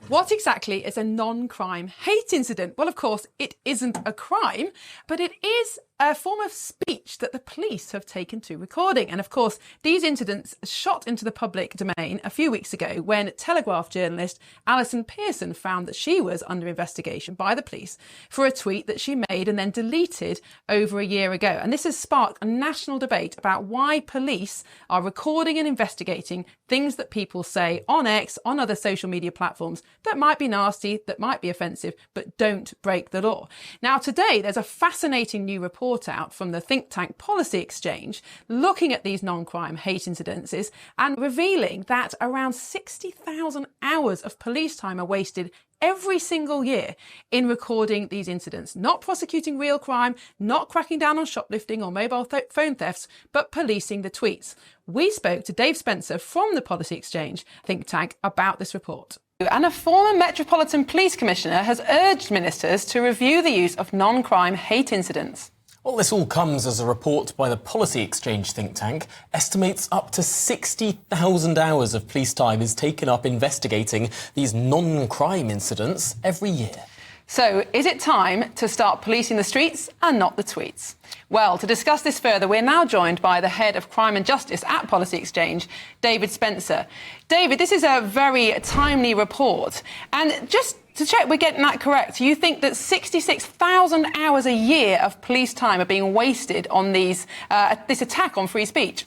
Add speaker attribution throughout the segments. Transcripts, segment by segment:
Speaker 1: What exactly is a non-crime hate incident? Well, of course, it isn't a crime, but it is a form of speech that the police have taken to recording. And of course, these incidents shot into the public domain a few weeks ago when Telegraph journalist Allison Pearson found that she was under investigation by the police for a tweet that she made and then deleted over a year ago. And this has sparked a national debate about why police are recording and investigating things that people say on X, on other social media platforms that might be nasty, that might be offensive, but don't break the law. Now, today, there's a fascinating new report out from the Thinktank Policy Exchange looking at these non-crime hate incidences and revealing that around 60,000 hours of police time are wasted every single year in recording these incidents, not prosecuting real crime, not cracking down on shoplifting or mobile phone thefts, but policing the tweets. We spoke to Dave Spencer from the Policy Exchange think tank about this report. And a former Metropolitan Police Commissioner has urged ministers to review the use of non-crime hate incidents.
Speaker 2: Well, this all comes as a report by the Policy Exchange think tank estimates up to 60,000 hours of police time is taken up investigating these non-crime incidents every year.
Speaker 1: So, is it time to start policing the streets and not the tweets? Well, to discuss this further, we're now joined by the head of crime and justice at Policy Exchange, David Spencer. David, this is a very timely report. And just to check we're getting that correct, you think that 66,000 hours a year of police time are being wasted on this attack on free speech?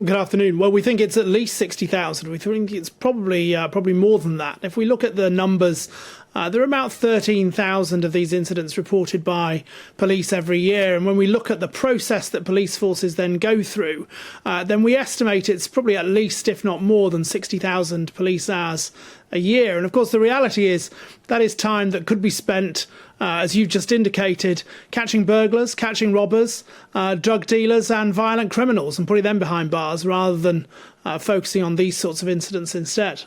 Speaker 3: Good afternoon. Well, we think it's at least 60,000. We think it's probably more than that. If we look at the numbers, there are about 13,000 of these incidents reported by police every year. And when we look at the process that police forces then go through, then we estimate it's probably at least, if not more than 60,000 police hours a year. And of course, the reality is that is time that could be spent, as you've just indicated, catching burglars, catching robbers, drug dealers and violent criminals and putting them behind bars rather than focusing on these sorts of incidents instead.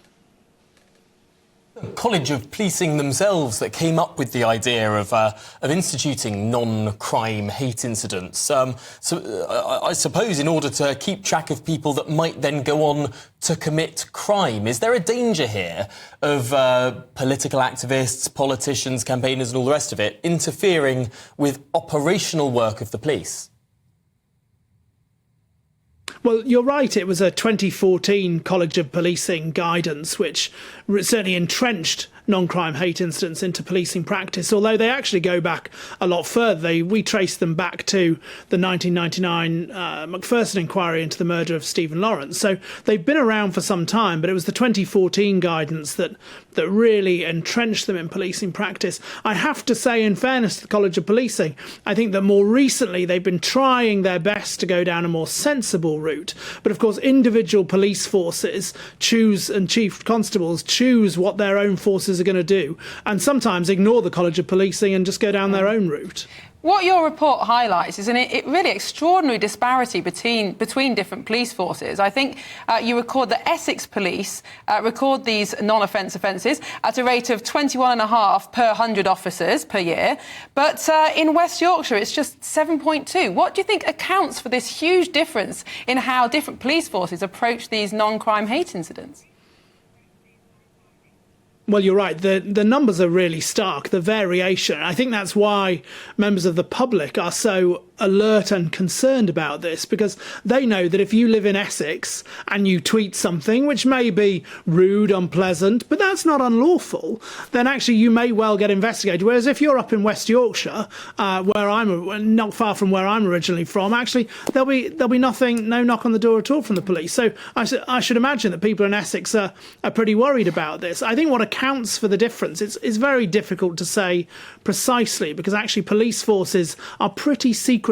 Speaker 2: College of Policing themselves that came up with the idea of instituting non-crime hate incidents. I suppose in order to keep track of people that might then go on to commit crime. Is there a danger here of political activists, politicians, campaigners and all the rest of it interfering with operational work of the police?
Speaker 3: Well, you're right. It was a 2014 College of Policing guidance, which certainly entrenched non-crime hate incidents into policing practice, although they actually go back a lot further. We trace them back to the 1999 Macpherson inquiry into the murder of Stephen Lawrence. So they've been around for some time, but it was the 2014 guidance that really entrenched them in policing practice. I have to say, in fairness to the College of Policing, I think that more recently they've been trying their best to go down a more sensible route. But of course, individual police forces choose, and chief constables choose what their own forces are going to do, and sometimes ignore the College of Policing and just go down their own route.
Speaker 1: What your report highlights is an really extraordinary disparity between different police forces. I think you record that Essex Police record these non-offence offences at a rate of 21.5 per 100 officers per year, but in West Yorkshire it's just 7.2. What do you think accounts for this huge difference in how different police forces approach these non-crime hate incidents?
Speaker 3: Well, you're right. The numbers are really stark, the variation. I think that's why members of the public are so alert and concerned about this, because they know that if you live in Essex and you tweet something which may be rude, unpleasant, but that's not unlawful, then actually you may well get investigated. Whereas if you're up in West Yorkshire, where I'm not far from where I'm originally from, actually there'll be nothing, no knock on the door at all from the police. So I should imagine that people in Essex are pretty worried about this. I think what accounts for the difference, it's very difficult to say precisely, because actually police forces are pretty secretive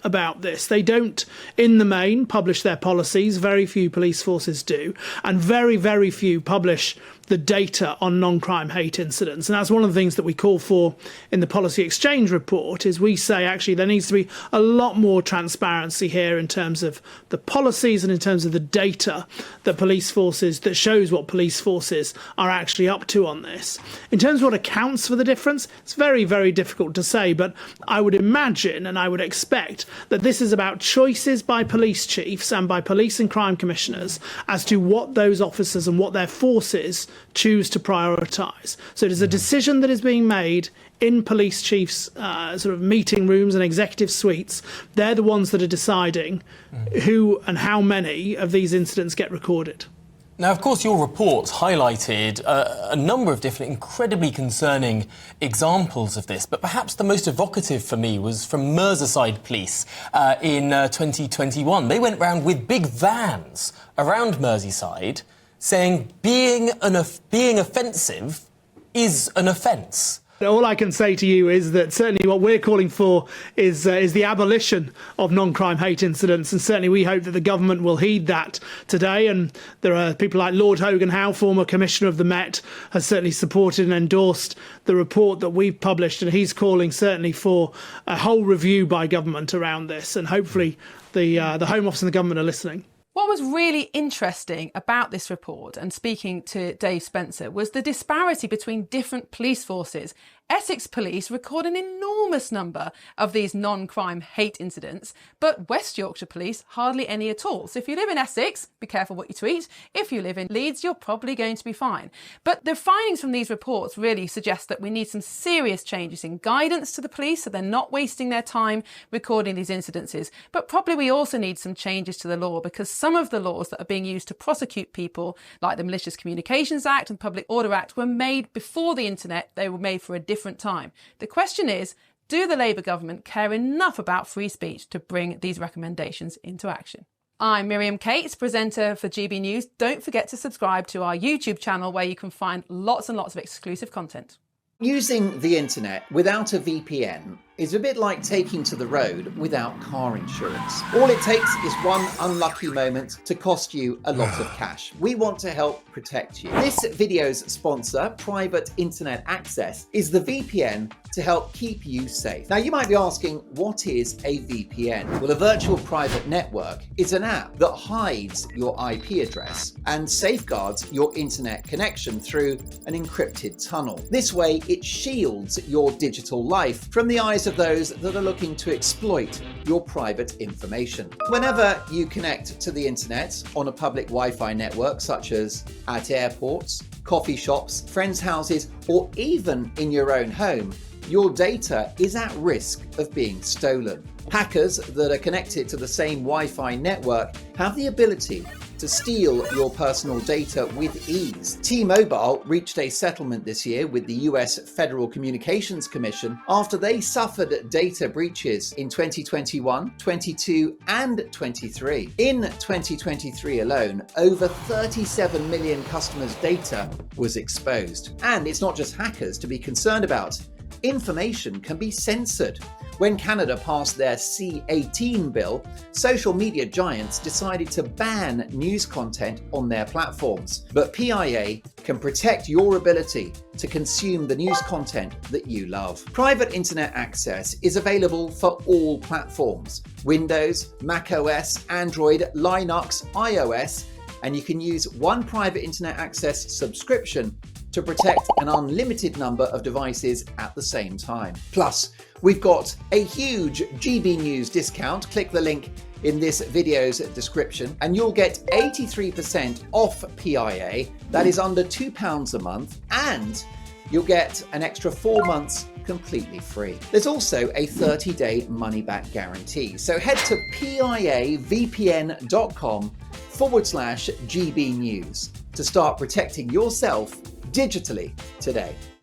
Speaker 3: about this. They don't, in the main, publish their policies. Very few police forces do. And very, very few publish the data on non-crime hate incidents. And that's one of the things that we call for in the Policy Exchange report, is we say actually there needs to be a lot more transparency here in terms of the policies and in terms of the data that police forces, that shows what police forces are actually up to on this. In terms of what accounts for the difference, it's very, very difficult to say, but I would imagine and I would expect that this is about choices by police chiefs and by police and crime commissioners as to what those officers and what their forces choose to prioritise. So it is a decision that is being made in police chiefs' sort of meeting rooms and executive suites. They're the ones that are deciding who and how many of these incidents get recorded.
Speaker 2: Now, of course, your report highlighted a number of different incredibly concerning examples of this, but perhaps the most evocative for me was from Merseyside Police in 2021. They went round with big vans around Merseyside saying being offensive is an offence.
Speaker 3: All I can say to you is that certainly what we're calling for is the abolition of non-crime hate incidents, and certainly we hope that the government will heed that today. And there are people like Lord Hogan Howe, former Commissioner of the Met, has certainly supported and endorsed the report that we've published, and he's calling certainly for a whole review by government around this, and hopefully the Home Office and the government are listening.
Speaker 1: What was really interesting about this report, and speaking to Dave Spencer, was the disparity between different police forces. Essex Police record an enormous number of these non-crime hate incidents, but West Yorkshire Police hardly any at all. So if you live in Essex, be careful what you tweet. If you live in Leeds, you're probably going to be fine. But the findings from these reports really suggest that we need some serious changes in guidance to the police so they're not wasting their time recording these incidences. But probably we also need some changes to the law, because some of the laws that are being used to prosecute people, like the Malicious Communications Act and Public Order Act, were made before the internet. They were made for a different time. The question is, do the Labour government care enough about free speech to bring these recommendations into action? I'm Miriam Cates, presenter for GB News. Don't forget to subscribe to our YouTube channel, where you can find lots and lots of exclusive content.
Speaker 4: Using the internet without a VPN is a bit like taking to the road without car insurance. All it takes is one unlucky moment to cost you a lot of cash. We want to help protect you. This video's sponsor, Private Internet Access, is the VPN to help keep you safe. Now, you might be asking, what is a VPN? Well, a virtual private network is an app that hides your IP address and safeguards your internet connection through an encrypted tunnel. This way, it shields your digital life from the eyes of those that are looking to exploit your private information. Whenever you connect to the internet on a public Wi-Fi network, such as at airports, coffee shops, friends' houses, or even in your own home, your data is at risk of being stolen. Hackers that are connected to the same Wi-Fi network have the ability to steal your personal data with ease. T-Mobile reached a settlement this year with the US Federal Communications Commission after they suffered data breaches in 2021, 22, and 23. In 2023 alone, over 37 million customers' data was exposed. And it's not just hackers to be concerned about. Information can be censored. When Canada passed their C-18 bill, social media giants decided to ban news content on their platforms. But PIA can protect your ability to consume the news content that you love. Private Internet Access is available for all platforms: Windows, macOS, Android, Linux, iOS, and you can use one Private Internet Access subscription to protect an unlimited number of devices at the same time. Plus, we've got a huge GB News discount. Click the link in this video's description and you'll get 83% off PIA. That is under £2 a month, and you'll get an extra 4 months completely free. There's also a 30-day money-back guarantee. So head to piavpn.com/GB News to start protecting yourself digitally today.